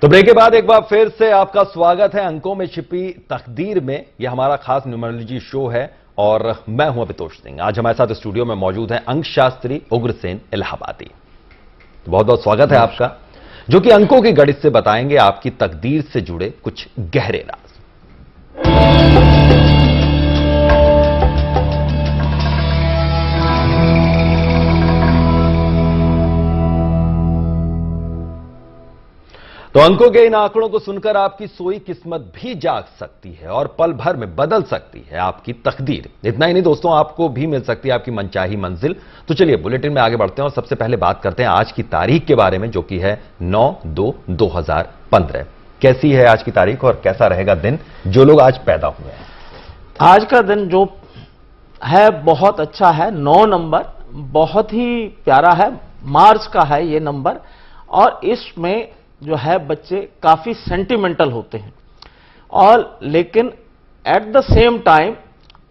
तो ब्रेक के बाद एक बार फिर से आपका स्वागत है अंकों में छिपी तकदीर में। यह हमारा खास न्यूमरोलॉजी शो है और मैं हूं अभितोष सिंह। आज हमारे साथ स्टूडियो में मौजूद हैं अंक शास्त्री उग्रसेन इलाहाबादी। तो बहुत बहुत स्वागत है आपका, जो कि अंकों की गणित से बताएंगे आपकी तकदीर से जुड़े कुछ गहरे राज। तो अंकों के इन आंकड़ों को सुनकर आपकी सोई किस्मत भी जाग सकती है और पल भर में बदल सकती है आपकी तकदीर। इतना ही नहीं दोस्तों, आपको भी मिल सकती है आपकी मनचाही मंजिल। तो चलिए बुलेटिन में आगे बढ़ते हैं और सबसे पहले बात करते हैं आज की तारीख के बारे में, जो कि है 9/2/2015। कैसी है आज की तारीख और कैसा रहेगा दिन जो लोग आज पैदा हुए हैं? आज का दिन जो है बहुत अच्छा है। 9 नंबर बहुत ही प्यारा है, मार्च का है ये नंबर, और इसमें जो है बच्चे काफी सेंटिमेंटल होते हैं और लेकिन एट द सेम टाइम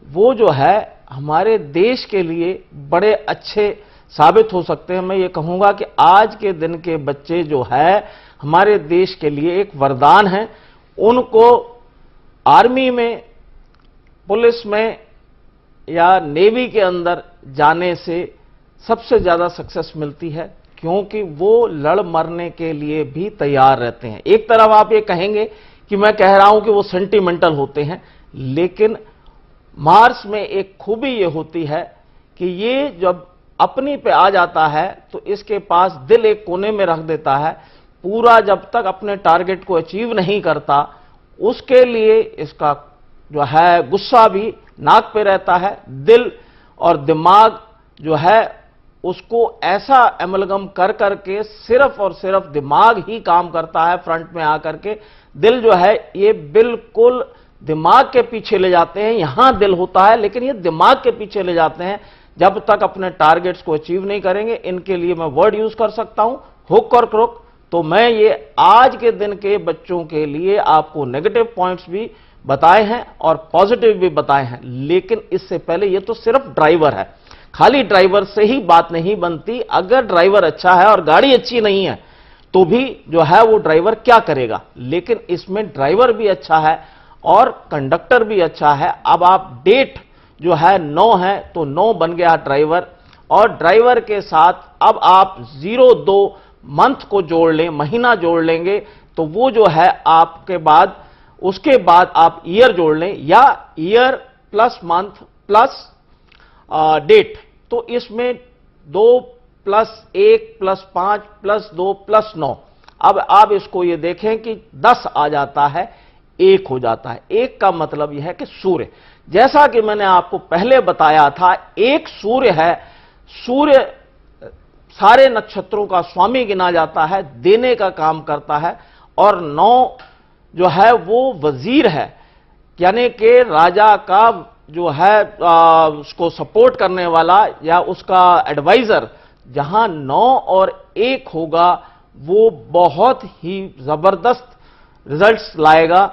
वो जो है हमारे देश के लिए बड़े अच्छे साबित हो सकते हैं। मैं ये कहूंगा कि आज के दिन के बच्चे जो है हमारे देश के लिए एक वरदान है। उनको आर्मी में, पुलिस में या नेवी के अंदर जाने से सबसे ज्यादा सक्सेस मिलती है, क्योंकि वो लड़ मरने के लिए भी तैयार रहते हैं। एक तरफ आप ये कहेंगे कि मैं कह रहा हूं कि वो सेंटिमेंटल होते हैं, लेकिन मार्स में एक खूबी ये होती है कि ये जब अपनी पे आ जाता है तो इसके पास दिल एक कोने में रख देता है। पूरा जब तक अपने टारगेट को अचीव नहीं करता उसके लिए इसका जो है गुस्सा भी नाक पे रहता है। दिल और दिमाग जो है उसको ऐसा एमलगम कर करके सिर्फ और सिर्फ दिमाग ही काम करता है फ्रंट में आकर के। दिल जो है ये बिल्कुल दिमाग के पीछे ले जाते हैं। यहां दिल होता है लेकिन ये दिमाग के पीछे ले जाते हैं जब तक अपने टारगेट्स को अचीव नहीं करेंगे। इनके लिए मैं वर्ड यूज कर सकता हूं, हुक और क्रोक। तो मैं ये आज के दिन के बच्चों के लिए आपको नेगेटिव पॉइंट्स भी बताए हैं और पॉजिटिव भी बताए हैं, लेकिन इससे पहले ये तो सिर्फ ड्राइवर है। खाली ड्राइवर से ही बात नहीं बनती। अगर ड्राइवर अच्छा है और गाड़ी अच्छी नहीं है तो भी जो है वो ड्राइवर क्या करेगा, लेकिन इसमें ड्राइवर भी अच्छा है और कंडक्टर भी अच्छा है। अब आप डेट जो है 9 है तो 9 बन गया ड्राइवर, और ड्राइवर के साथ अब आप 02 मंथ को जोड़ लें, महीना जोड़ लेंगे तो वो जो है आपके बाद, उसके बाद आप ईयर जोड़ लें, या year plus month plus date. तो इसमें 2 + 1 + 5 + 2 + 9। अब आप इसको ये देखें कि 10 आ जाता है, 1 हो जाता है। 1 का मतलब यह है कि सूर्य, जैसा कि मैंने आपको पहले बताया था, एक सूर्य है। सूर्य सारे नक्षत्रों का स्वामी गिना जाता है, देने का काम करता है, और 9 जो है वो वजीर है, यानी कि राजा का जो है उसको सपोर्ट करने वाला या उसका एडवाइजर। जहां 9 और 1 होगा वो बहुत ही जबरदस्त रिजल्ट्स लाएगा।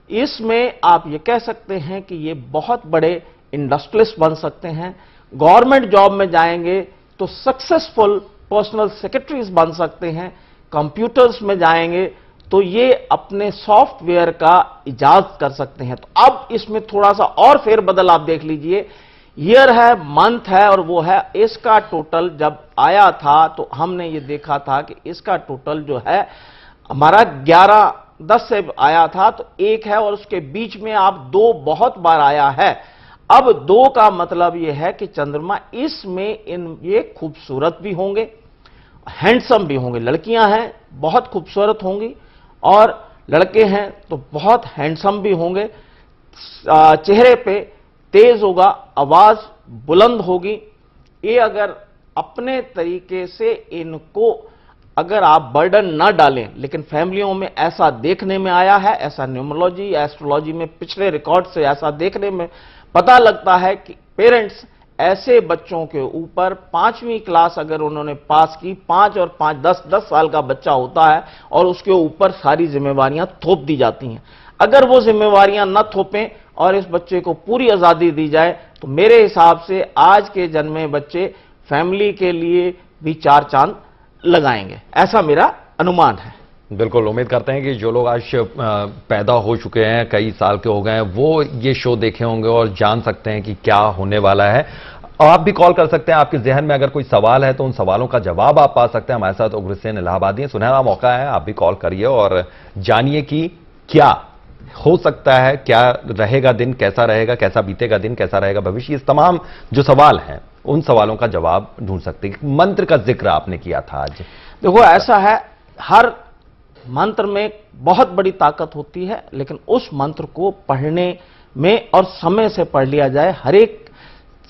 इसमें आप ये कह सकते हैं कि ये बहुत बड़े इंडस्ट्रियलिस्ट बन सकते हैं। गवर्नमेंट जॉब में जाएंगे तो सक्सेसफुल पर्सनल सेक्रेटरीज बन सकते हैं। कंप्यूटर्स में जाएंगे तो ये अपने सॉफ्टवेयर का इजाजत कर सकते हैं। तो अब इसमें थोड़ा सा और फेरबदल आप देख लीजिए। ईयर है, मंथ है, और वो है इसका टोटल जब आया था तो हमने ये देखा था कि इसका टोटल जो है हमारा 11-10 से आया था, तो 1 है और उसके बीच में आप 2 बहुत बार आया है। अब 2 का मतलब ये है कि चंद्रमा इसमें ये खूबसूरत भी होंगे, हैंडसम भी होंगे। लड़कियां हैं बहुत खूबसूरत होंगी और लड़के हैं तो बहुत हैंडसम भी होंगे। चेहरे पे तेज होगा, आवाज बुलंद होगी। ये अगर अपने तरीके से इनको अगर आप बर्डन ना डालें, लेकिन फैमिलियों में ऐसा देखने में आया है, ऐसा न्यूमरोलॉजी एस्ट्रोलॉजी में पिछले रिकॉर्ड से ऐसा देखने में पता लगता है कि पेरेंट्स ऐसे बच्चों के ऊपर 5वीं क्लास अगर उन्होंने पास की, 5 और 5 10 साल का बच्चा होता है और उसके ऊपर सारी जिम्मेवारियां थोप दी जाती हैं। अगर वो जिम्मेवारियां न थोपें और इस बच्चे को पूरी आजादी दी जाए तो मेरे हिसाब से आज के जन्मे बच्चे फैमिली के लिए भी 4 चांद लगाएंगे, ऐसा मेरा अनुमान है। बिल्कुल, उम्मीद करते हैं कि जो लोग आज पैदा हो चुके हैं, कई साल के हो गए हैं, वो ये शो देखे होंगे और जान सकते हैं कि क्या होने वाला है। आप भी कॉल कर सकते हैं, आपके जहन में अगर कोई सवाल है तो उन सवालों का जवाब आप पा सकते हैं। हमारे साथ उग्रसेन इलाहाबादी हैं, सुनहरा मौका है, आप भी कॉल करिए और जानिए कि क्या हो सकता है, क्या रहेगा दिन, कैसा रहेगा, कैसा बीतेगा दिन, कैसा रहेगा भविष्य। इस तमाम जो सवाल हैं उन सवालों का जवाब ढूंढ सकते हैं। मंत्र का जिक्र आपने किया था आज। देखो, ऐसा है, हर मंत्र में बहुत बड़ी ताकत होती है, लेकिन उस मंत्र को पढ़ने में और समय से पढ़ लिया जाए। हर एक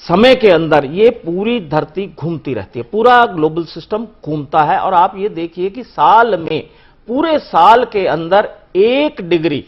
समय के अंदर ये पूरी धरती घूमती रहती है, पूरा ग्लोबल सिस्टम घूमता है। और आप ये देखिए कि साल में, पूरे साल के अंदर 1 डिग्री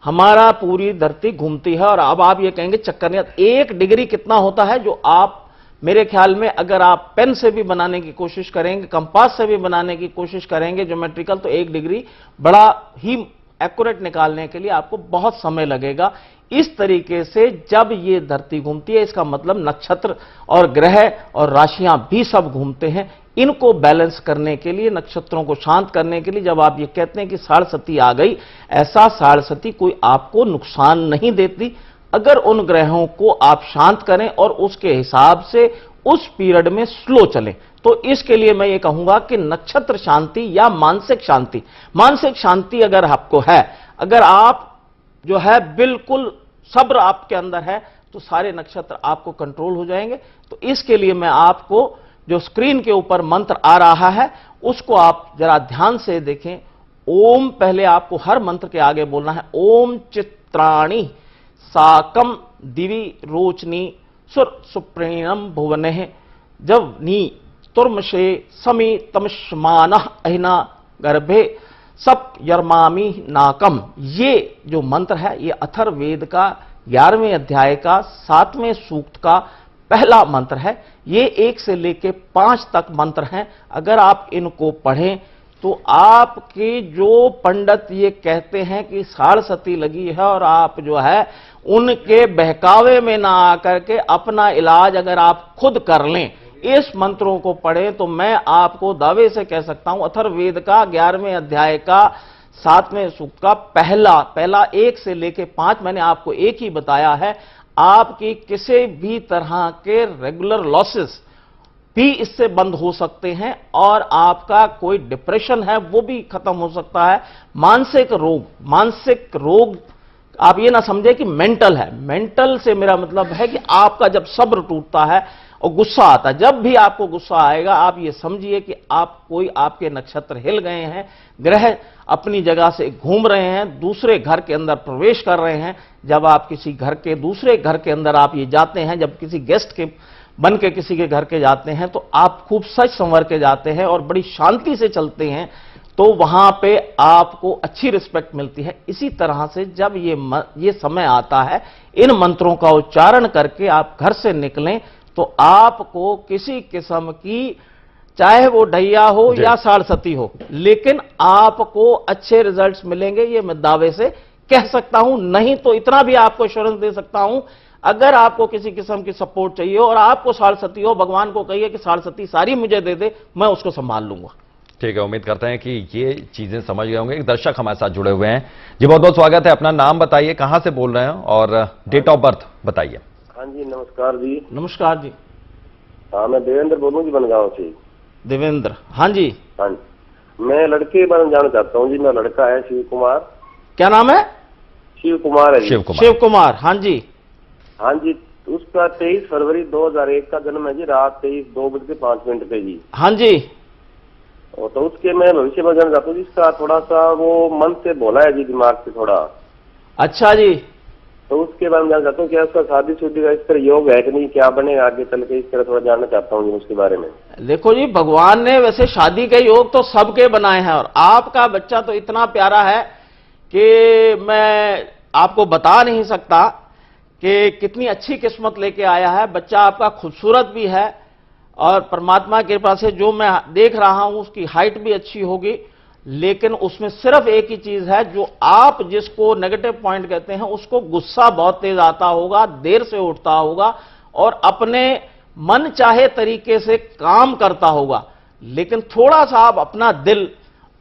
हमारा पूरी धरती घूमती है। और अब आप ये कहेंगे चक्कर नहीं, 1 डिग्री कितना होता है, जो आप मेरे ख्याल में अगर आप पेन से भी बनाने की कोशिश करेंगे, कंपास से भी बनाने की कोशिश करेंगे ज्योमेट्रिकल, तो 1 डिग्री बड़ा ही एक्यूरेट निकालने के लिए आपको बहुत समय लगेगा। इस तरीके से जब ये धरती घूमती है, इसका मतलब नक्षत्र और ग्रह और राशियां भी सब घूमते हैं। इनको बैलेंस करने के लिए, नक्षत्रों को शांत करने के लिए, जब आप ये कहते हैं कि साढ़सती आ गई, ऐसा साढ़सती कोई आपको नुकसान नहीं देती अगर उन ग्रहों को आप शांत करें और उसके हिसाब से उस पीरियड में स्लो चलें। तो इसके लिए मैं ये कहूंगा कि नक्षत्र शांति या मानसिक शांति, मानसिक शांति अगर आपको है, अगर आप जो है बिल्कुल सब्र आपके अंदर है, तो सारे नक्षत्र आपको कंट्रोल हो जाएंगे। तो इसके लिए मैं आपको, जो स्क्रीन के ऊपर मंत्र आ रहा है, उसको आप जरा ध्यान से देखें। ओम, पहले आपको हर मंत्र के आगे बोलना है, ओम चित्राणी साकम दिवि रोचनी सुर सुप्रीणम भुवनेः जवनी तुर्मशे समी तमश्मान अहिना गर्भे सप यर्मामी नाकम। ये जो मंत्र है, ये अथर्ववेद का 11वें अध्याय का 7वें सूक्त का पहला मंत्र है। ये 1 से लेके 5 तक मंत्र हैं। अगर आप इनको पढ़ें तो आपके जो पंडित ये कहते हैं कि साढ़सती लगी है और आप जो है उनके बहकावे में ना आकर के अपना इलाज अगर आप खुद कर लें, इस मंत्रों को पढ़ें, तो मैं आपको दावे से कह सकता हूं अथर्ववेद का 11वें अध्याय का 7वें सूक्त का पहला 1 से लेके 5 मैंने आपको एक ही बताया है। आपकी किसी भी तरह के रेगुलर लॉसेस भी इससे बंद हो सकते हैं और आपका कोई डिप्रेशन है वो भी खत्म हो सकता है। मानसिक रोग आप ये ना समझे कि मेंटल है, मेंटल से मेरा मतलब है कि आपका जब सब्र टूटता है और गुस्सा आता है, जब भी आपको गुस्सा आएगा आप ये समझिए कि आपके नक्षत्र हिल गए हैं, ग्रह अपनी जगह से घूम रहे हैं, दूसरे घर के अंदर प्रवेश कर रहे हैं। जब आप किसी घर के दूसरे घर के अंदर आप ये जाते हैं, जब किसी गेस्ट के बन के किसी के घर के जाते हैं, तो आप खूब सच संवर के जाते हैं और बड़ी शांति से चलते हैं, तो वहां पे आपको अच्छी रिस्पेक्ट मिलती है। इसी तरह से जब ये समय आता है, इन मंत्रों का उच्चारण करके आप घर से निकलें, तो आपको किसी किस्म की, चाहे वो ढैया हो या साढ़सती हो, लेकिन आपको अच्छे रिजल्ट्स मिलेंगे, ये मैं दावे से कह सकता हूं। नहीं तो इतना भी आपको एश्योरेंस दे सकता हूं, अगर आपको किसी किस्म की सपोर्ट चाहिए और आपको साढ़सती हो, भगवान को कहिए कि साढ़सती सारी मुझे दे दे, मैं उसको संभाल लूंगा। ठीक है, उम्मीद करते हैं कि ये चीजें समझ गए होंगे। एक दर्शक हमारे साथ जुड़े हुए हैं जी, बहुत बहुत स्वागत है। अपना नाम बताइए, कहां से बोल रहे हैं और डेट ऑफ बर्थ बताइए। हाँ जी, नमस्कार जी। नमस्कार जी। हाँ, मैं देवेंद्र बोलूँ जी, बनगांव से। देवेंद्र, हाँ जी। हाँ जी, मैं लड़के के बारे में जानना चाहता हूँ जी। मेरा लड़का है शिव कुमार। क्या नाम है? शिव कुमार है जी। शिव कुमार, हाँ जी। हाँ जी, उसका 23 फरवरी 2001 का जन्म है जी, रात 23:02 पे जी। हाँ जी। तो उसके मैं भविष्य में जानना चाहता हूँ, जिसका थोड़ा सा वो मन से बोला है जी, दिमाग से थोड़ा। अच्छा जी। तो उसके बारे में जानना चाहता हूँ, क्या उसका शादी शुदी का इस तरह योग है कि नहीं, क्या बनेगा आगे चल के, इस तरह थोड़ा जानना चाहता हूँ जी उसके बारे में। देखो जी, भगवान ने वैसे शादी के योग तो सबके बनाए हैं और आपका बच्चा तो इतना प्यारा है कि मैं आपको बता नहीं सकता कि कितनी अच्छी किस्मत लेके आया है। बच्चा आपका खूबसूरत भी है और परमात्मा की कृपा से जो मैं देख रहा हूं उसकी हाइट भी अच्छी होगी, लेकिन उसमें सिर्फ एक ही चीज है, जो आप जिसको नेगेटिव पॉइंट कहते हैं, उसको गुस्सा बहुत तेज आता होगा, देर से उठता होगा और अपने मन चाहे तरीके से काम करता होगा, लेकिन थोड़ा सा आप अपना दिल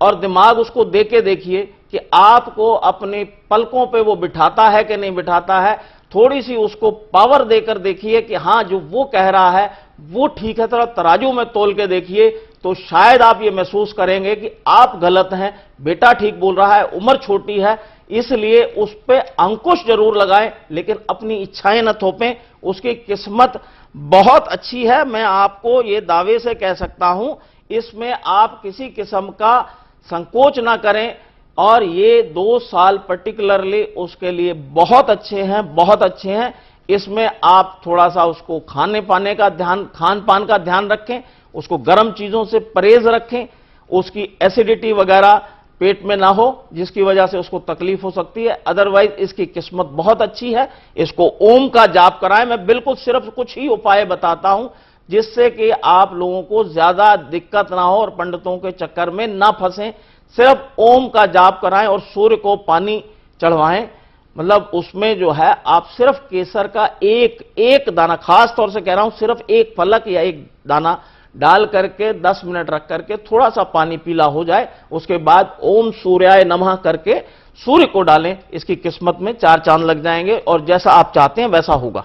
और दिमाग उसको दे के देखिए कि आपको अपने पलकों पे वो बिठाता है कि नहीं बिठाता है। थोड़ी सी उसको पावर देकर देखिए कि हां जो वो कह रहा है वो ठीक है, थोड़ा तराजू में तोल के देखिए, तो शायद आप ये महसूस करेंगे कि आप गलत हैं, बेटा ठीक बोल रहा है, उम्र छोटी है, इसलिए उस पे अंकुश जरूर लगाएं, लेकिन अपनी इच्छाएं न थोपें। उसकी किस्मत बहुत अच्छी है, मैं आपको ये दावे से कह सकता हूं। इसमें आप किसी किस्म का संकोच ना करें, और ये 2 साल पर्टिकुलरली उसके लिए बहुत अच्छे हैं, बहुत अच्छे हैं। इसमें आप थोड़ा सा उसको खाने पाने का ध्यान, खान पान का ध्यान रखें, उसको गर्म चीजों से परहेज रखें, उसकी एसिडिटी वगैरह पेट में ना हो जिसकी वजह से उसको तकलीफ हो सकती है। अदरवाइज इसकी किस्मत बहुत अच्छी है। इसको ओम का जाप कराएं। मैं बिल्कुल सिर्फ कुछ ही उपाय बताता हूं जिससे कि आप लोगों को ज्यादा दिक्कत ना हो और पंडितों के चक्कर में ना फंसें। सिर्फ ओम का जाप कराएं और सूर्य को पानी चढ़वाएं। मतलब उसमें जो है आप सिर्फ केसर का एक दाना, खास तौर से कह रहा हूं, सिर्फ एक फलक या एक दाना डाल करके 10 मिनट रख करके थोड़ा सा पानी पीला हो जाए, उसके बाद ओम सूर्याय नमः करके सूर्य को डालें। इसकी किस्मत में 4 चांद लग जाएंगे और जैसा आप चाहते हैं वैसा होगा।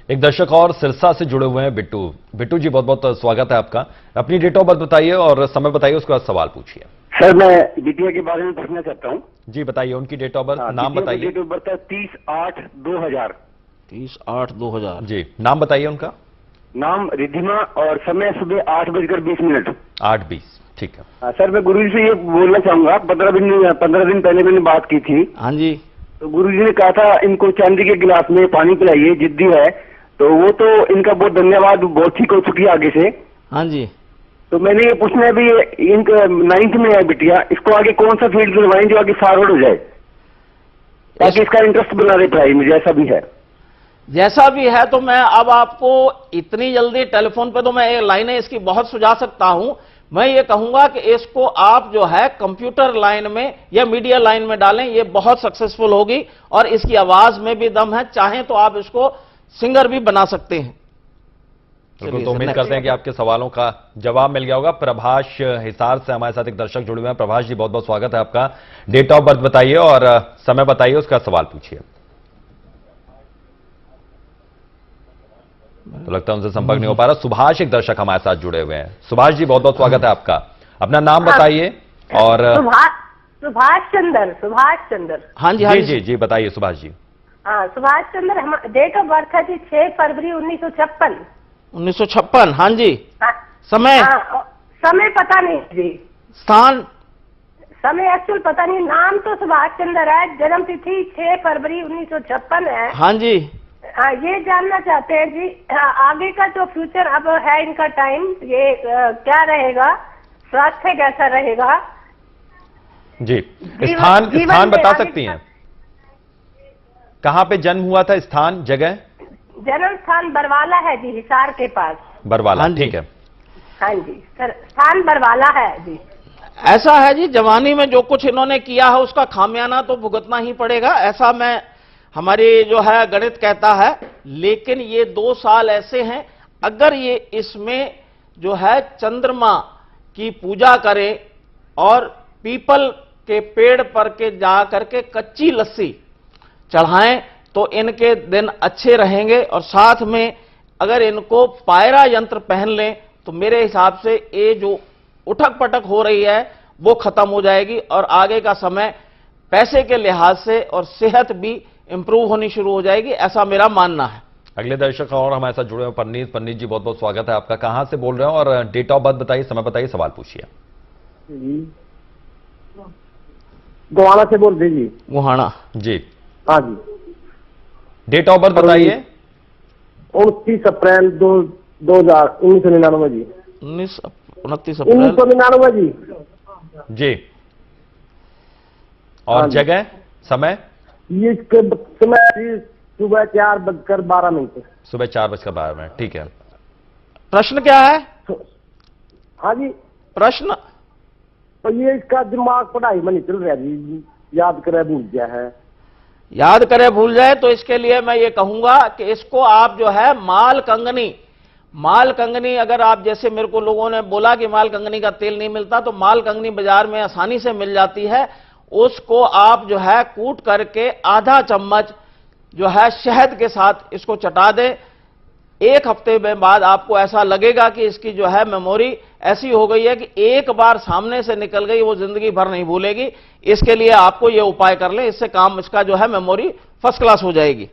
एक दर्शक और सिरसा से जुड़े हुए हैं, बिट्टू जी, बहुत बहुत स्वागत है आपका। अपनी डेट ऑफ बर्थ बताइए और समय बताइए, उसके बाद सवाल पूछिए। सर, मैं बिटिया के बारे में पूछना चाहता हूँ। जी बताइए, उनकी डेट ऑफ बर्थ, नाम बताइए। डेट ऑफ बर्थ है 30/8/2000। 30/8/2000। जी, नाम बताइए उनका। नाम रिद्धिमा और समय सुबह 8:20। 8:20, ठीक है। सर, मैं गुरुजी से ये बोलना चाहूंगा, 15 दिन पहले मैंने बात की थी। हाँ जी। तो गुरुजी ने कहा था इनको चांदी के गिलास में पानी पिलाइए, जिद्दी है। तो वो तो इनका बहुत धन्यवाद, बहुत ठीक हो चुकी है आगे से। हाँ जी। तो मैंने ये पूछना है, भी इनका 9th में है बिटिया, इसको आगे कौन सा फील्ड दिलवाएं जो आगे फॉरवर्ड हो जाए, ताकि इसका इंटरेस्ट बना रहे पढ़ाई में, जैसा भी है। तो मैं अब आपको इतनी जल्दी टेलीफोन पे तो मैं ये लाइनें इसकी बहुत सुझा सकता हूं। मैं ये कहूंगा कि इसको आप जो है कंप्यूटर लाइन में या मीडिया लाइन में डालें, ये बहुत सक्सेसफुल होगी और इसकी आवाज में भी दम है। चाहें तो आप इसको सिंगर भी बना सकते हैं। बिल्कुल, तो उम्मीद करते हैं कि आपके सवालों का जवाब मिल गया होगा। प्रभाष हिसार से हमारे साथ एक दर्शक जुड़े हुए हैं। प्रभाष जी, बहुत बहुत स्वागत है आपका। डेट ऑफ बर्थ बताइए और समय बताइए, उसका सवाल पूछिए। तो लगता है उनसे संपर्क नहीं हो पा रहा। सुभाष एक दर्शक हमारे साथ जुड़े हुए हैं। सुभाष जी, बहुत बहुत स्वागत है आपका। अपना नाम बताइए और सुभाष चंद्र। हाँ जी, जी जी बताइए सुभाष जी। हाँ, Subhash Chandra. Date of birth है जी 6 फरवरी 1956। 1956। हाँ जी। हाँ, समय? समय पता नहीं जी। स्थान? समय एक्चुअल पता नहीं। नाम तो सुभाष चंद्र है, जन्म तिथि 6 फरवरी 1956 है। हाँ जी। हाँ, ये जानना चाहते हैं जी, आगे का जो फ्यूचर अब है इनका टाइम, ये क्या रहेगा, स्वास्थ्य कैसा रहेगा जी। स्थान बता सकती हैं? कहाँ पे जन्म हुआ था, स्थान, जगह? जन्म स्थान बरवाला है जी, हिसार के पास। बरवाला, ठीक है। हाँ जी सर, स्थान बरवाला है जी। ऐसा है जी, जवानी में जो कुछ इन्होंने किया है उसका खामियाना तो भुगतना ही पड़ेगा, ऐसा मैं हमारी जो है गणित कहता है। लेकिन ये 2 साल ऐसे हैं, अगर ये इसमें जो है चंद्रमा की पूजा करें और पीपल के पेड़ पर के जा करके कच्ची लस्सी चढ़ाएं तो इनके दिन अच्छे रहेंगे। और साथ में अगर इनको पायरा यंत्र पहन लें तो मेरे हिसाब से ये जो उठक पटक हो रही है वो खत्म हो जाएगी और आगे का समय पैसे के लिहाज से और सेहत भी इंप्रूव होनी शुरू हो जाएगी, ऐसा मेरा मानना है। अगले दर्शक और हमारे साथ जुड़े हुए पन्नीत जी, बहुत बहुत स्वागत है आपका। कहां से बोल रहे हो और डेट ऑफ बर्थ बताइए, समय बताइए, सवाल पूछिए। गोहाना से बोल दीजिए। गोहाना जी। हाँ जी। डेट ऑफ बर्थ बताइए। 29 अप्रैल 1999 जी। 29 अप्रैल 1999 जी। जी। और जगह, समय? ये समय सुबह 4:12। सुबह 4:12, ठीक है। प्रश्न क्या है? हाँ जी, प्रश्न तो ये इसका दिमाग पढ़ाई में नहीं चल रहा जी, याद करे भूल गया है। याद करे भूल जाए तो इसके लिए मैं ये कहूंगा कि इसको आप जो है माल माल कंगनी, अगर आप जैसे मेरे को लोगों ने बोला कि माल कंगनी का तेल नहीं मिलता, तो माल कंगनी बाजार में आसानी से मिल जाती है। उसको आप जो है कूट करके आधा चम्मच जो है शहद के साथ इसको चटा दें। एक हफ्ते में बाद आपको ऐसा लगेगा कि इसकी जो है मेमोरी ऐसी हो गई है कि एक बार सामने से निकल गई वो जिंदगी भर नहीं भूलेगी। इसके लिए आपको ये उपाय कर लें, इससे काम इसका जो है मेमोरी फर्स्ट क्लास हो जाएगी।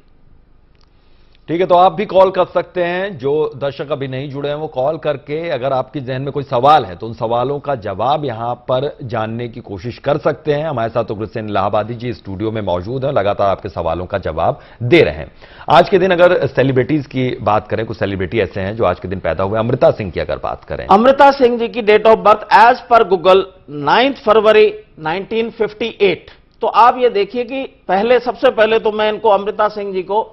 ठीक है, तो आप भी कॉल कर सकते हैं। जो दर्शक अभी नहीं जुड़े हैं वो कॉल करके अगर आपके जहन में कोई सवाल है तो उन सवालों का जवाब यहां पर जानने की कोशिश कर सकते हैं। हमारे साथ उग्रसेन इलाहाबादी जी स्टूडियो में मौजूद हैं, लगातार आपके सवालों का जवाब दे रहे हैं। आज के दिन अगर सेलिब्रिटीज की बात करें, कुछ सेलिब्रिटी ऐसे हैं जो आज के दिन पैदा हुए। अमृता सिंह की अगर बात करें, अमृता सिंह जी की date of birth as per Google 9 फरवरी 1958। तो आप ये देखिए कि सबसे पहले तो मैं इनको अमृता सिंह जी को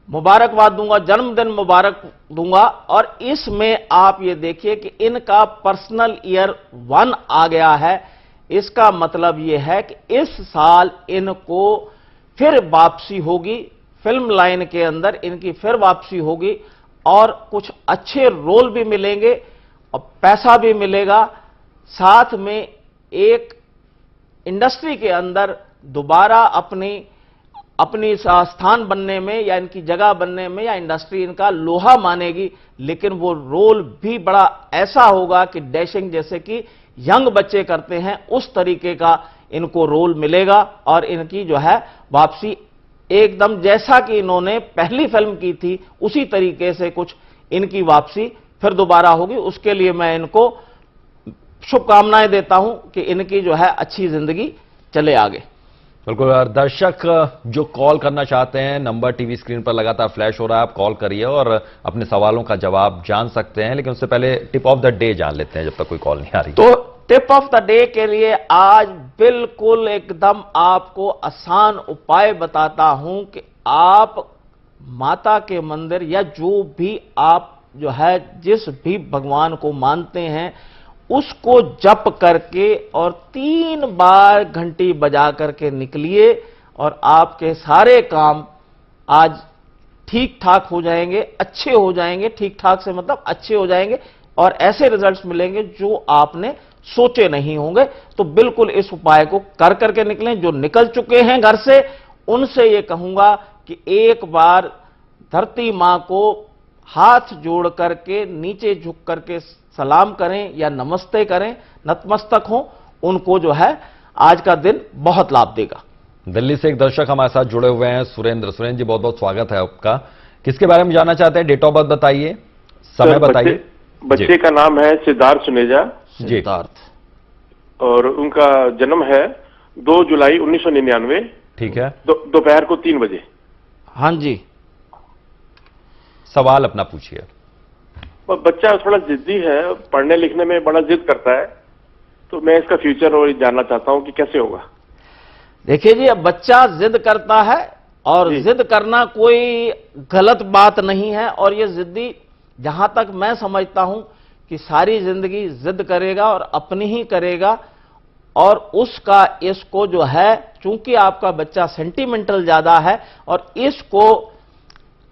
मुबारकबाद दूंगा, जन्मदिन मुबारक दूंगा। और इसमें आप ये देखिए कि इनका पर्सनल ईयर 1 आ गया है। इसका मतलब ये है कि इस साल इनको फिर वापसी होगी, फिल्म लाइन के अंदर इनकी फिर वापसी होगी और कुछ अच्छे रोल भी मिलेंगे और पैसा भी मिलेगा। साथ में एक इंडस्ट्री के अंदर दोबारा अपनी स्थान बनने में या इनकी जगह बनने में या इंडस्ट्री इनका लोहा मानेगी। लेकिन वो रोल भी बड़ा ऐसा होगा कि डैशिंग, जैसे कि यंग बच्चे करते हैं, उस तरीके का इनको रोल मिलेगा और इनकी जो है वापसी एकदम जैसा कि इन्होंने पहली फिल्म की थी उसी तरीके से कुछ इनकी वापसी फिर दोबारा होगी। उसके लिए मैं इनको शुभकामनाएं देता हूं कि इनकी जो है अच्छी जिंदगी चले आगे। बिल्कुल। दर्शक जो कॉल करना चाहते हैं, नंबर टीवी स्क्रीन पर लगातार फ्लैश हो रहा है, आप कॉल करिए और अपने सवालों का जवाब जान सकते हैं। लेकिन उससे पहले टिप ऑफ द डे जान लेते हैं जब तक कोई कॉल नहीं आ रही। तो टिप ऑफ द डे के लिए आज बिल्कुल एकदम आपको आसान उपाय बताता हूं कि आप माता के मंदिर या जो भी आप जो है जिस भी भगवान को मानते हैं उसको जप करके और 3 बार घंटी बजा करके निकलिए और आपके सारे काम आज ठीक ठाक हो जाएंगे, अच्छे हो जाएंगे। ठीक ठाक से मतलब अच्छे हो जाएंगे और ऐसे रिजल्ट्स मिलेंगे जो आपने सोचे नहीं होंगे। तो बिल्कुल इस उपाय को कर करके निकलें। जो निकल चुके हैं घर से उनसे ये कहूंगा कि एक बार धरती मां को हाथ जोड़ करके नीचे झुक करके सलाम करें या नमस्ते करें, नतमस्तक हो, उनको जो है आज का दिन बहुत लाभ देगा। दिल्ली से एक दर्शक हमारे साथ जुड़े हुए हैं, सुरेंद्र जी, बहुत बहुत स्वागत है आपका। किसके बारे में जानना चाहते हैं? डेट ऑफ बर्थ बताइए, समय बताइए। बच्चे का नाम है सिद्धार्थ सुनेजा। सिद्धार्थ, और उनका जन्म है 2 जुलाई 1999। ठीक है। दोपहर को 3 बजे। हाँ जी, सवाल अपना पूछिए। बच्चा थोड़ा जिद्दी है, पढ़ने लिखने में बड़ा जिद करता है, तो मैं इसका फ्यूचर और जानना चाहता हूं कि कैसे होगा। देखिए जी, अब बच्चा जिद करता है और जिद करना कोई गलत बात नहीं है। और ये जिद्दी जहां तक मैं समझता हूं कि सारी जिंदगी जिद करेगा और अपनी ही करेगा। और उसका इसको जो है, चूंकि आपका बच्चा सेंटिमेंटल ज्यादा है और इसको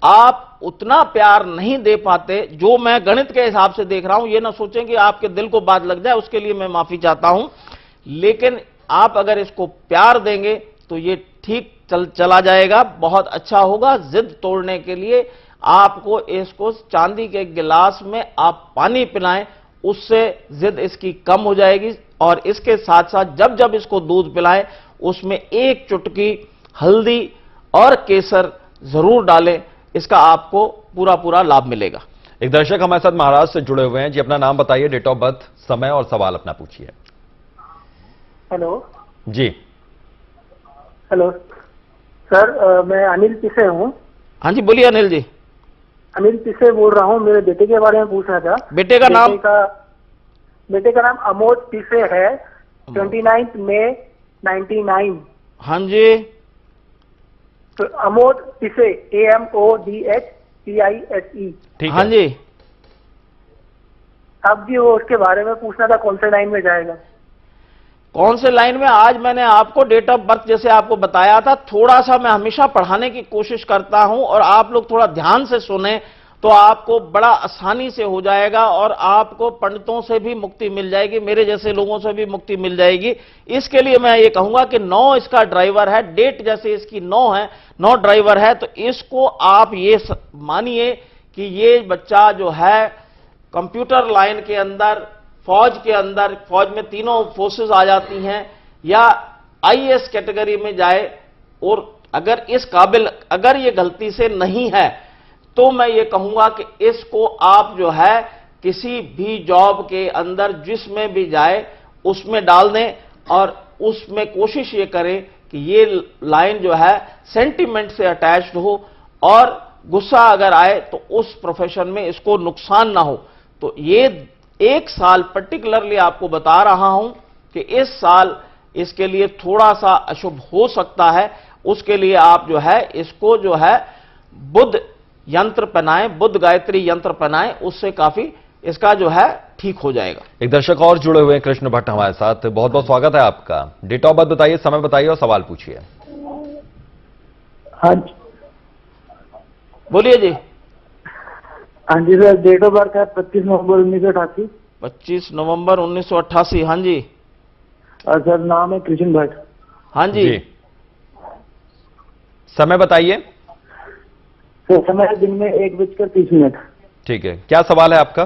आप उतना प्यार नहीं दे पाते जो मैं गणित के हिसाब से देख रहा हूं। ये ना सोचें कि आपके दिल को बात लग जाए, उसके लिए मैं माफी चाहता हूं। लेकिन आप अगर इसको प्यार देंगे तो ये ठीक चला जाएगा, बहुत अच्छा होगा। जिद तोड़ने के लिए आपको इसको चांदी के गिलास में आप पानी पिलाएं, उससे जिद इसकी कम हो जाएगी। और इसके साथ साथ जब जब इसको दूध पिलाएं उसमें 1 चुटकी हल्दी और केसर जरूर डालें, इसका आपको पूरा लाभ मिलेगा। एक दर्शक हमारे साथ महाराष्ट्र से जुड़े हुए हैं जी, अपना नाम बताइए, डेट ऑफ बर्थ, समय और सवाल अपना पूछिए। हेलो जी। हेलो सर, मैं अनिल पिसे हूँ। हाँ जी, बोलिए अनिल जी। अनिल पिसे बोल रहा हूँ, मेरे बेटे के बारे में पूछना था। बेटे का नाम? बेटे का नाम अमोद पिसे है, 29 मई 99। हाँ जी, तो अमोद पिसे, AMODHPISE। ठीक है। हाँ जी, अब जी वो उसके बारे में पूछना था, कौन से लाइन में जाएगा? कौन से लाइन में? आज मैंने आपको डेट ऑफ बर्थ जैसे आपको बताया था, थोड़ा सा मैं हमेशा पढ़ाने की कोशिश करता हूं और आप लोग थोड़ा ध्यान से सुने। तो आपको बड़ा आसानी से हो जाएगा और आपको पंडितों से भी मुक्ति मिल जाएगी, मेरे जैसे लोगों से भी मुक्ति मिल जाएगी। इसके लिए मैं ये कहूंगा कि 9 इसका ड्राइवर है, डेट जैसे इसकी 9 है, 9 ड्राइवर है, तो इसको आप ये मानिए कि ये बच्चा जो है कंप्यूटर लाइन के अंदर, फौज के अंदर, फौज में तीनों फोर्सेस आ जाती हैं, या आईएएस कैटेगरी में जाए, और अगर इस काबिल अगर ये गलती से नहीं है तो मैं ये कहूंगा कि इसको आप जो है किसी भी जॉब के अंदर जिसमें भी जाए उसमें डाल दें, और उसमें कोशिश ये करें कि ये लाइन जो है सेंटिमेंट से अटैच्ड हो, और गुस्सा अगर आए तो उस प्रोफेशन में इसको नुकसान ना हो। तो ये 1 साल पर्टिकुलरली आपको बता रहा हूं कि इस साल इसके लिए थोड़ा सा अशुभ हो सकता है। उसके लिए आप जो है इसको जो है बुध यंत्र पहनाएं, बुध गायत्री यंत्र पहनाएं, उससे काफी इसका जो है ठीक हो जाएगा। एक दर्शक और जुड़े हुए हैं, कृष्ण भट्ट हमारे साथ। बहुत बहुत स्वागत है आपका। डेट ऑफ बर्थ बताइए, समय बताइए और सवाल पूछिए। हाँ बोलिए जी। हाँ जी सर, डेट ऑफ बर्थ है 25 नवंबर 1988। 25 नवंबर 1988। हाँ जी। और सर नाम है कृष्ण भट्ट। हाँ जी। समय बताइए। सर समय दिन में 1:30। ठीक है, क्या सवाल है आपका?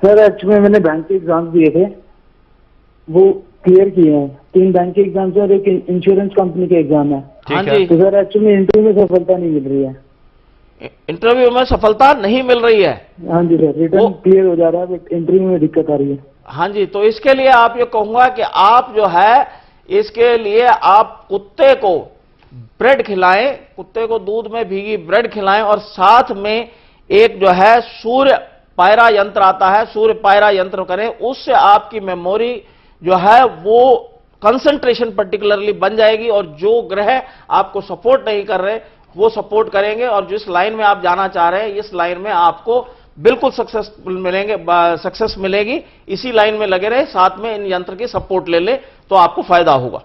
सर एक्चुअली मैंने बैंक के एग्जाम दिए थे, वो क्लियर किए हैं। 3 बैंक के एग्जाम और एक इंश्योरेंस कंपनी के एग्जाम है। हाँ जी। तो सर एक्चुअली इंटरव्यू में सफलता नहीं मिल रही है। इंटरव्यू में सफलता नहीं मिल रही है? हाँ जी सर, रिटर्न क्लियर हो जा रहा है बट इंटरव्यू में दिक्कत आ रही है। हाँ जी, तो इसके लिए आप ये कहूंगा कि आप जो है इसके लिए आप कुत्ते को ब्रेड खिलाएं, कुत्ते को दूध में भीगी ब्रेड खिलाएं, और साथ में एक जो है सूर्य पायरा यंत्र आता है, सूर्य पायरा यंत्र करें। उससे आपकी मेमोरी जो है वो कंसंट्रेशन पर्टिकुलरली बन जाएगी, और जो ग्रह आपको सपोर्ट नहीं कर रहे वो सपोर्ट करेंगे, और जिस लाइन में आप जाना चाह रहे हैं इस लाइन में आपको बिल्कुल सक्सेस मिलेगी। इसी लाइन में लगे रहे, साथ में इन यंत्र की सपोर्ट ले ले तो आपको फायदा होगा।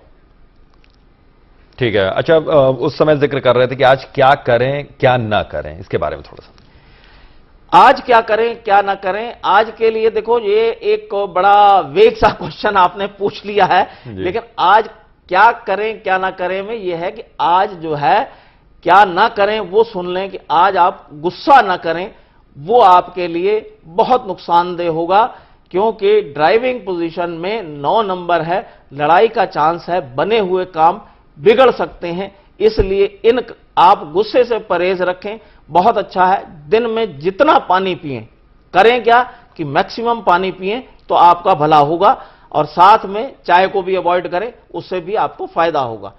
ठीक है। अच्छा, उस समय जिक्र कर रहे थे कि आज क्या करें क्या ना करें, इसके बारे में थोड़ा सा। आज क्या करें क्या ना करें, आज के लिए देखो ये एक बड़ा वेग सा क्वेश्चन आपने पूछ लिया है, लेकिन आज क्या करें क्या ना करें में यह है कि आज जो है क्या ना करें वो सुन लें कि आज आप गुस्सा ना करें, वो आपके लिए बहुत नुकसानदेह होगा, क्योंकि ड्राइविंग पोजीशन में 9 नंबर है, लड़ाई का चांस है, बने हुए काम बिगड़ सकते हैं। इसलिए आप गुस्से से परहेज रखें, बहुत अच्छा है। दिन में जितना पानी पिएं, करें क्या कि मैक्सिमम पानी पिएं तो आपका भला होगा, और साथ में चाय को भी अवॉइड करें, उससे भी आपको फायदा होगा।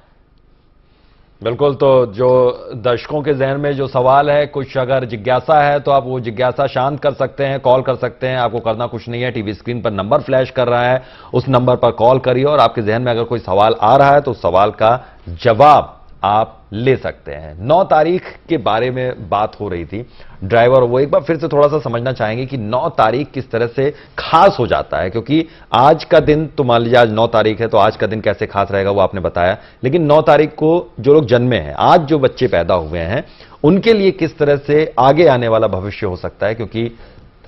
बिल्कुल। तो जो दर्शकों के जहन में जो सवाल है, कुछ अगर जिज्ञासा है तो आप वो जिज्ञासा शांत कर सकते हैं, कॉल कर सकते हैं। आपको करना कुछ नहीं है, टीवी स्क्रीन पर नंबर फ्लैश कर रहा है, उस नंबर पर कॉल करिए, और आपके जहन में अगर कोई सवाल आ रहा है तो उस सवाल का जवाब आप ले सकते हैं। 9 तारीख के बारे में बात हो रही थी, ड्राइवर, वो एक बार फिर से थोड़ा सा समझना चाहेंगे कि 9 तारीख किस तरह से खास हो जाता है, क्योंकि आज का दिन तो मान लीजिए आज 9 तारीख है तो आज का दिन कैसे खास रहेगा वो आपने बताया, लेकिन 9 तारीख को जो लोग जन्मे हैं, आज जो बच्चे पैदा हुए हैं, उनके लिए किस तरह से आगे आने वाला भविष्य हो सकता है, क्योंकि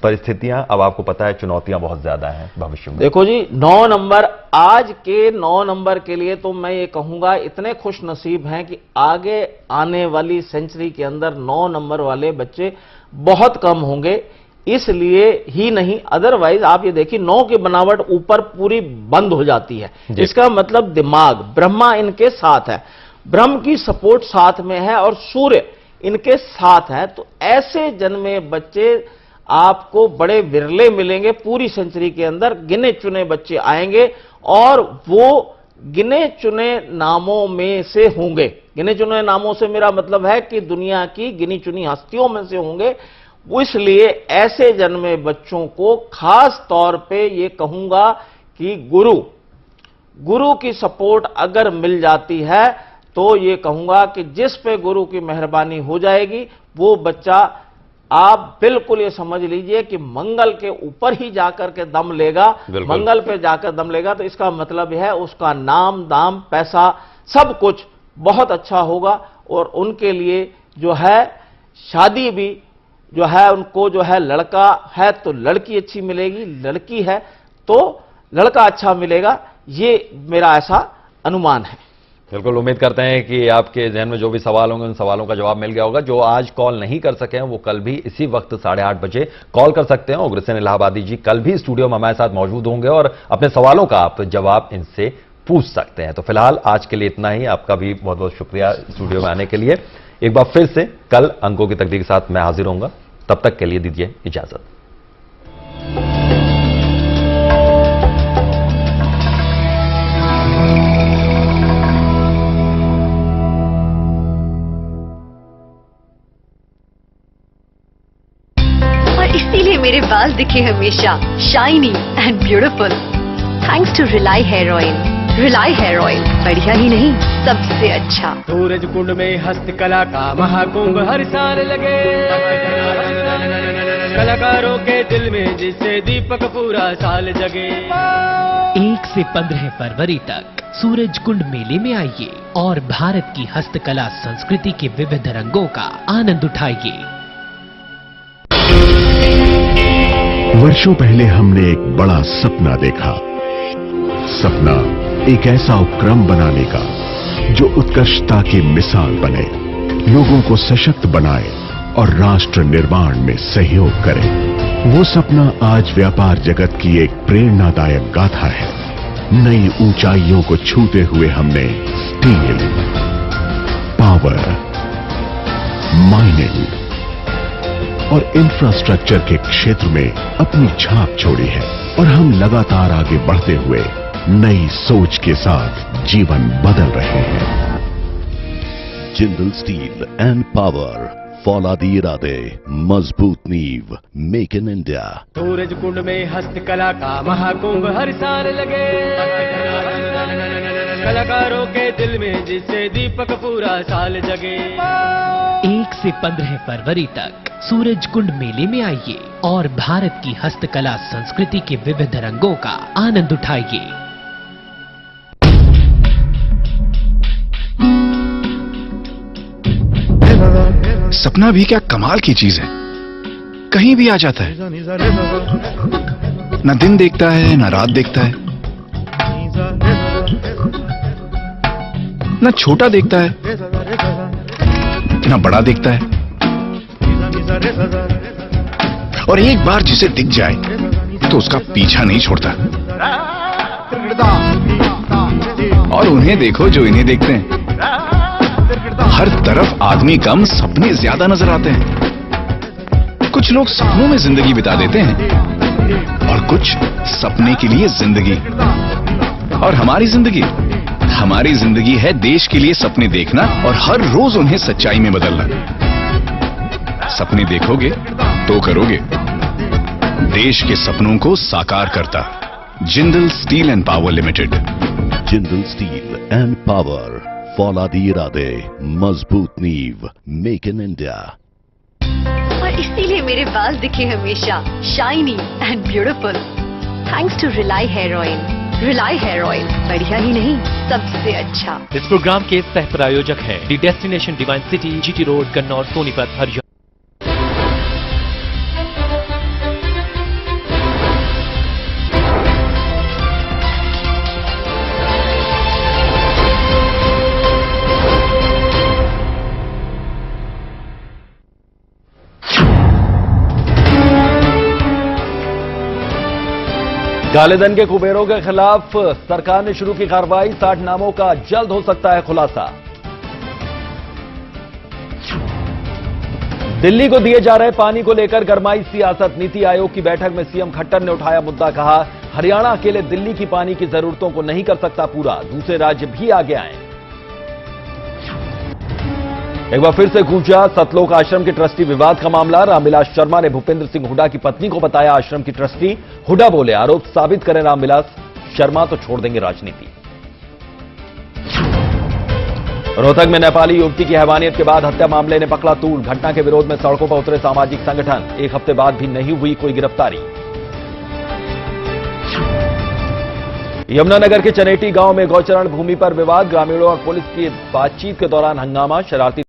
परिस्थितियां अब आपको पता है, चुनौतियां बहुत ज्यादा हैं भविष्य में। देखो जी, 9 नंबर, आज के 9 नंबर के लिए तो मैं ये कहूंगा इतने खुश नसीब हैं कि आगे आने वाली सेंचुरी के अंदर 9 नंबर वाले बच्चे बहुत कम होंगे। इसलिए ही नहीं, अदरवाइज आप ये देखिए 9 की बनावट ऊपर पूरी बंद हो जाती है, इसका मतलब दिमाग, ब्रह्मा इनके साथ है, ब्रह्म की सपोर्ट साथ में है, और सूर्य इनके साथ है। तो ऐसे जन्मे बच्चे आपको बड़े विरले मिलेंगे। पूरी सेंचुरी के अंदर गिने चुने बच्चे आएंगे, और वो गिने चुने नामों में से होंगे। गिने चुने नामों से मेरा मतलब है कि दुनिया की गिनी चुनी हस्तियों में से होंगे। इसलिए ऐसे जन्मे बच्चों को खास तौर पे ये कहूंगा कि गुरु की सपोर्ट अगर मिल जाती है तो ये कहूंगा कि जिस पे गुरु की मेहरबानी हो जाएगी, वो बच्चा आप बिल्कुल ये समझ लीजिए कि मंगल के ऊपर ही जाकर के दम लेगा। मंगल पे जाकर दम लेगा तो इसका मतलब है उसका नाम दाम पैसा सब कुछ बहुत अच्छा होगा, और उनके लिए जो है शादी भी जो है उनको जो है लड़का है तो लड़की अच्छी मिलेगी, लड़की है तो लड़का अच्छा मिलेगा, ये मेरा ऐसा अनुमान है। बिल्कुल उम्मीद करते हैं कि आपके जहन में जो भी सवाल होंगे उन सवालों का जवाब मिल गया होगा। जो आज कॉल नहीं कर सके हैं वो कल भी इसी वक्त 8:30 बजे कॉल कर सकते हैं। उग्रसेन इलाहाबादी जी कल भी स्टूडियो में हमारे साथ मौजूद होंगे और अपने सवालों का आप जवाब इनसे पूछ सकते हैं। तो फिलहाल आज के लिए इतना ही। आपका भी बहुत बहुत शुक्रिया स्टूडियो में आने के लिए। एक बार फिर से कल अंकों की तकदीर के साथ मैं हाजिर होऊंगा। तब तक के लिए दीजिए इजाजत। इसीलिए मेरे बाल दिखे हमेशा shiny and beautiful thanks to Relai hair oil. Relai hair oil बढ़िया ही नहीं सबसे अच्छा। सूरज कुंड में हस्तकला का महाकुंभ हर साल लगे, कलाकारों के दिल में जिससे दीपक पूरा साल जगे। 1 से 15 फरवरी तक सूरज कुंड मेले में आइए और भारत की हस्तकला संस्कृति के विविध रंगों का आनंद उठाइए। वर्षों पहले हमने एक बड़ा सपना देखा। सपना एक ऐसा उपक्रम बनाने का जो उत्कृष्टता की मिसाल बने, लोगों को सशक्त बनाए और राष्ट्र निर्माण में सहयोग करे। वो सपना आज व्यापार जगत की एक प्रेरणादायक गाथा है। नई ऊंचाइयों को छूते हुए हमने स्टील, पावर, माइनिंग और इंफ्रास्ट्रक्चर के क्षेत्र में अपनी छाप छोड़ी है और हम लगातार आगे बढ़ते हुए नई सोच के साथ जीवन बदल रहे हैं। जिंदल स्टील एंड पावर, फौलादी इरादे, मजबूत नींव, make in India. Suraj Kund में हस्तकला का महाकुंभ हर साल लगे, कलाकारों के दिल में जिससे दीपक पूरा साल जगे। 1 से 15 फरवरी तक सूरज कुंड मेले में आइए और भारत की हस्तकला संस्कृति के विविध रंगों का आनंद उठाइए। सपना भी क्या कमाल की चीज है, कहीं भी आ जाता है। न दिन देखता है न रात देखता है, न छोटा देखता है न बड़ा देखता है, और एक बार जिसे दिख जाए तो उसका पीछा नहीं छोड़ता। और उन्हें देखो जो इन्हें देखते हैं। हर तरफ आदमी कम सपने ज्यादा नजर आते हैं। कुछ लोग सपनों में जिंदगी बिता देते हैं और कुछ सपने के लिए जिंदगी। और हमारी जिंदगी है देश के लिए सपने देखना और हर रोज उन्हें सच्चाई में बदलना। सपने देखोगे तो करोगे, देश के सपनों को साकार करता Jindal steel and power limited. Jindal steel and power, फौलादी इरादे, मजबूत नींव, मेक इन इंडिया। और इसीलिए मेरे बाल दिखे हमेशा shiny and beautiful thanks to Relai hair oil. Relai hair oil बढ़िया ही नहीं सबसे अच्छा। इस प्रोग्राम के सह प्रायोजक हैं the destination divine city, GT road, Kannaur, Sonipat, Haryana. कालेधन के कुबेरों के खिलाफ सरकार ने शुरू की कार्रवाई। 60 नामों का जल्द हो सकता है खुलासा। दिल्ली को दिए जा रहे पानी को लेकर गरमाई सियासत। नीति आयोग की बैठक में सीएम खट्टर ने उठाया मुद्दा, कहा हरियाणा अकेले दिल्ली की पानी की जरूरतों को नहीं कर सकता पूरा, दूसरे राज्य भी आगे आए। एक बार फिर से गूंजा सतलोक आश्रम के ट्रस्टी विवाद का मामला। रामविलास शर्मा ने भूपेंद्र सिंह हुड्डा की पत्नी को बताया आश्रम की ट्रस्टी। हुड्डा बोले आरोप साबित करें रामविलास शर्मा तो छोड़ देंगे राजनीति। रोहतक में नेपाली युवती की हैवानियत के बाद हत्या मामले ने पकड़ा तूल। घटना के विरोध में सड़कों पर उतरे सामाजिक संगठन। एक हफ्ते बाद भी नहीं हुई कोई गिरफ्तारी। यमुनानगर के चनेटी गांव में गौचरण भूमि पर विवाद। ग्रामीणों और पुलिस की बातचीत के दौरान हंगामा। शरारती